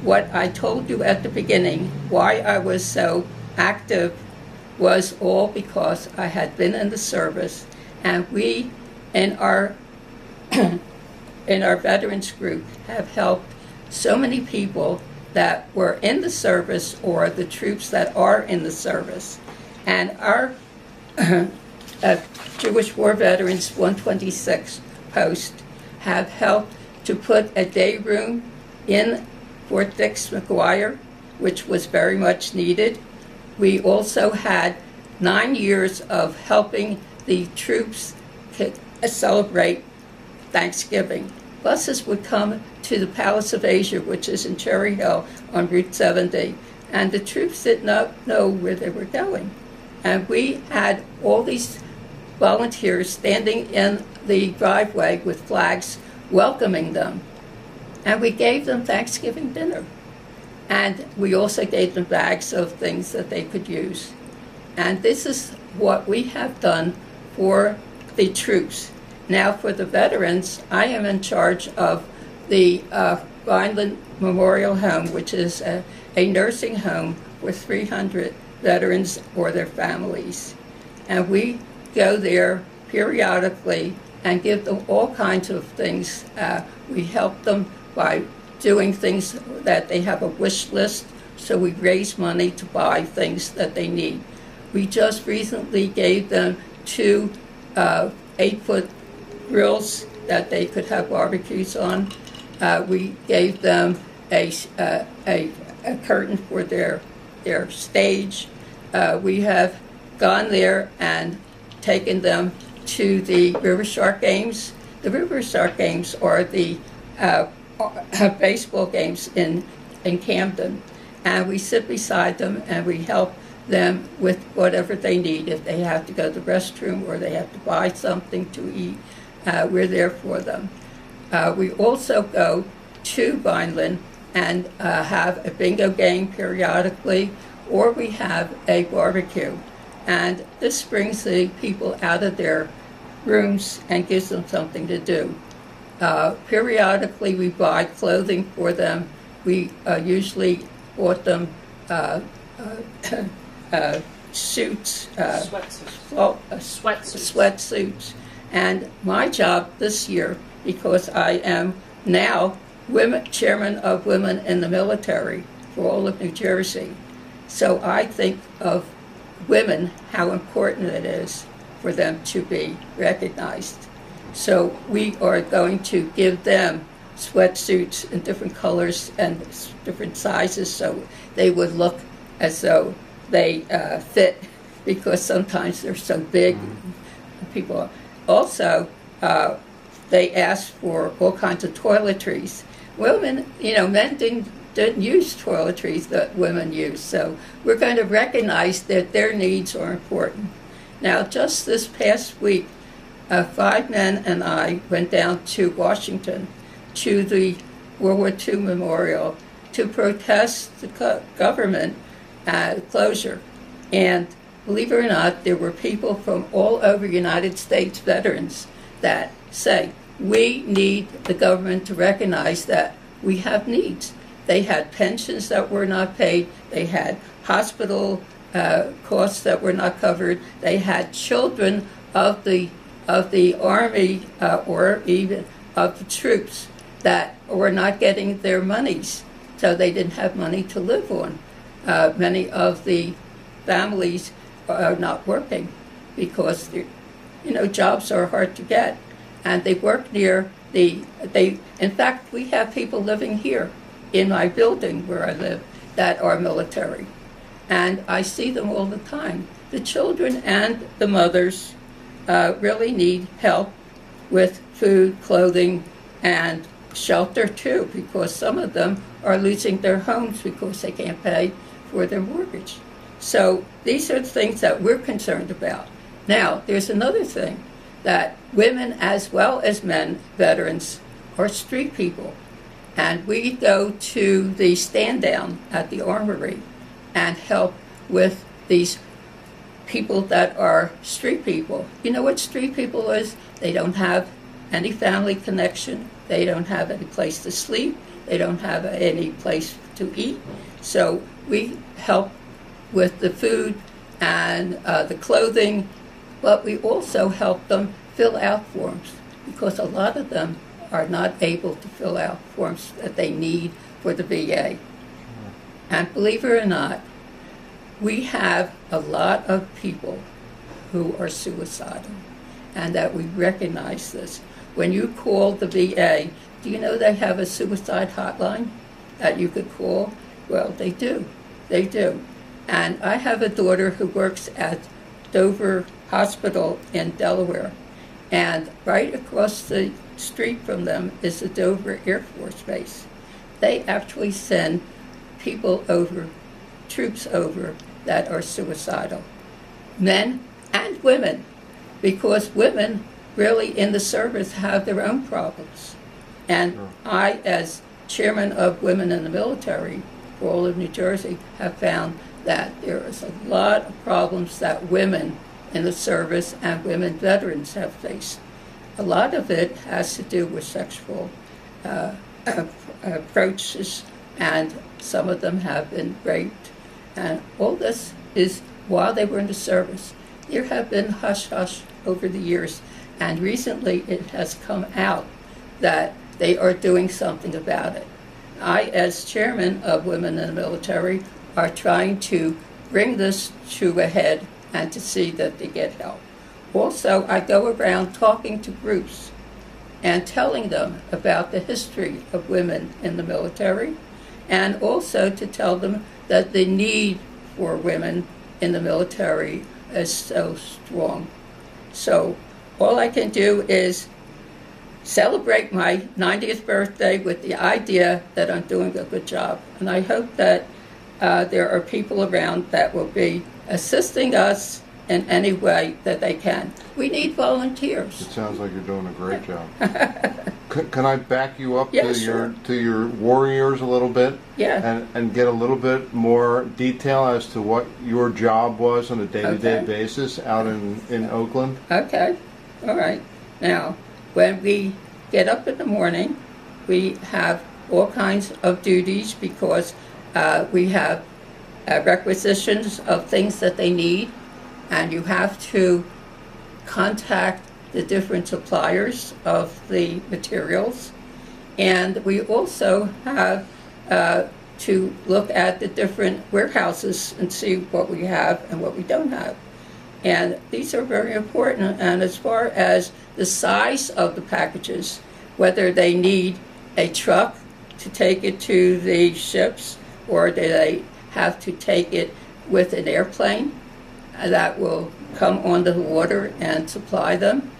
what I told you at the beginning, why I was so active, was all because I had been in the service, and we in our in our veterans group have helped so many people that were in the service or the troops that are in the service. And our Jewish War Veterans 126 post have helped to put a day room in Fort Dix McGuire, which was very much needed. We also had 9 years of helping the troops celebrate Thanksgiving. Buses would come to the Palace of Asia, which is in Cherry Hill on Route 70, and the troops did not know where they were going. And we had all these volunteers standing in the driveway with flags welcoming them. And we gave them Thanksgiving dinner. And we also gave them bags of things that they could use. And this is what we have done for the troops. Now for the veterans, I am in charge of the Vineland Memorial Home, which is a nursing home for 300 veterans or their families. And we go there periodically and give them all kinds of things. We help them by doing things that they have a wish list, so we raise money to buy things that they need. We just recently gave them 2 8-foot grills that they could have barbecues on. We gave them a curtain for their stage. We have gone there and taken them to the River Shark games. The River Shark games are the baseball games in Camden, and we sit beside them and we help them with whatever they need. If they have to go to the restroom or they have to buy something to eat, we're there for them. We also go to Vineland and have a bingo game periodically, or we have a barbecue. And this brings the people out of their rooms and gives them something to do. Periodically, we buy clothing for them. We usually bought them suits, sweatsuits. And my job this year, because I am now chairman of Women in the Military for all of New Jersey, so I think of women, how important it is for them to be recognized. So we are going to give them sweatsuits in different colors and different sizes, so they would look as though they fit, because sometimes they're so big. People also, they ask for all kinds of toiletries. Women, men didn't use toiletries that women use, so we're going to recognize that their needs are important. Now, just this past week, 5 men and I went down to Washington to the World War II Memorial to protest the government closure. And believe it or not, there were people from all over United States veterans that say, we need the government to recognize that we have needs. They had pensions that were not paid. They had hospital costs that were not covered. They had children of the Army or even of the troops that were not getting their monies, so they didn't have money to live on. Many of the families are not working because jobs are hard to get, and they work near in fact, we have people living here in my building where I live that are military, and I see them all the time. The children and the mothers really need help with food, clothing, and shelter too, because some of them are losing their homes because they can't pay for their mortgage. So these are the things that we're concerned about. Now, there's another thing, that women as well as men, veterans, are street people. And we go to the stand down at the armory and help with these people that are street people. You know what street people is? They don't have any family connection. They don't have any place to sleep. they don't have any place to eat. So we help with the food and the clothing, but we also help them fill out forms, because a lot of them are not able to fill out forms that they need for the VA. And believe it or not, we have a lot of people who are suicidal, and that we recognize this. When you call the VA, do you know they have a suicide hotline that you could call? Well, they do. They do. And I have a daughter who works at Dover Hospital in Delaware, and right across the street from them is the Dover Air Force Base. They actually send people over, troops over, that are suicidal, men and women, because women really in the service have their own problems. And I, as chairman of Women in the Military for all of New Jersey, have found that there is a lot of problems that women in the service and women veterans have faced. A lot of it has to do with sexual approaches, and some of them have been raped. And all this is while they were in the service. There have been hush-hush over the years, and recently it has come out that they are doing something about it. I, as chairman of Women in the Military, are trying to bring this to a head and to see that they get help. Also, I go around talking to groups and telling them about the history of women in the military, and also to tell them that the need for women in the military is so strong. So all I can do is celebrate my 90th birthday with the idea that I'm doing a good job. And I hope that there are people around that will be assisting us in any way that they can. We need volunteers. It sounds like you're doing a great job. Can I back you up sure. to your warriors a little bit? Yeah. And get a little bit more detail as to what your job was on a day-to-day basis out in Oakland? Okay. All right. Now, when we get up in the morning, we have all kinds of duties, because we have requisitions of things that they need, and you have to contact the different suppliers of the materials. And we also have to look at the different warehouses and see what we have and what we don't have. And these are very important. And as far as the size of the packages, whether they need a truck to take it to the ships, or do they have to take it with an airplane that will come onto the water and supply them.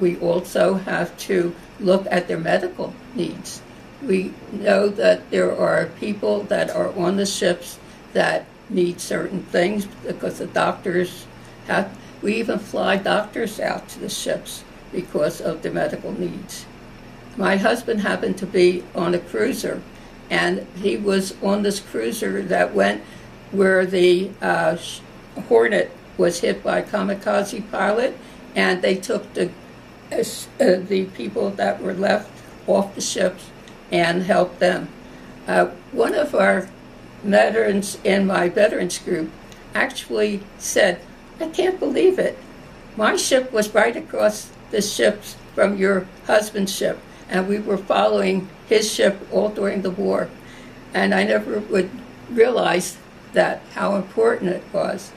We also have to look at their medical needs. We know that there are people that are on the ships that need certain things, because the doctors have, we even fly doctors out to the ships because of the medical needs. My husband happened to be on a cruiser, and he was on this cruiser that went where the Hornet was hit by a kamikaze pilot, and they took the people that were left off the ships and helped them. One of our veterans in my veterans group actually said, "I can't believe it. My ship was right across the ships from your husband's ship, and we were following his ship all during the war." And I never would realize that how important it was,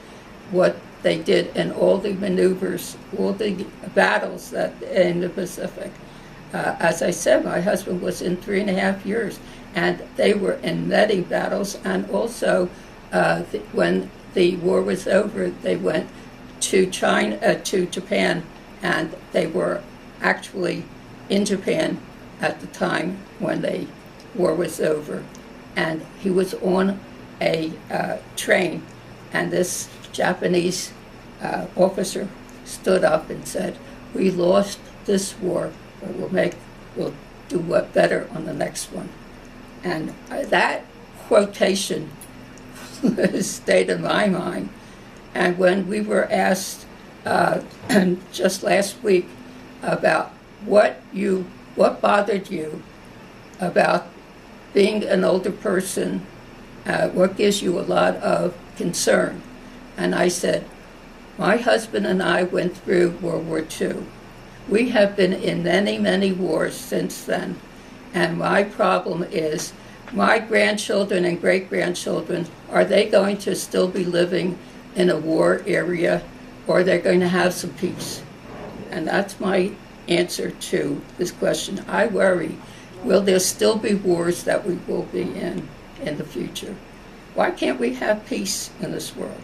what they did in all the maneuvers, all the battles that in the Pacific. As I said, my husband was in 3.5 years, and they were in many battles. And also, when the war was over, they went to Japan, and they were actually in Japan at the time when the war was over. And he was on a train, and this Japanese officer stood up and said, "We lost this war, but we'll do what better on the next one." And that quotation stayed in my mind. And when we were asked just last week about what bothered you about being an older person, what gives you a lot of concern? And I said, my husband and I went through World War II. We have been in many, many wars since then. And my problem is, my grandchildren and great-grandchildren, are they going to still be living in a war area, or are they going to have some peace? And that's my answer to this question. I worry, will there still be wars that we will be in the future? Why can't we have peace in this world?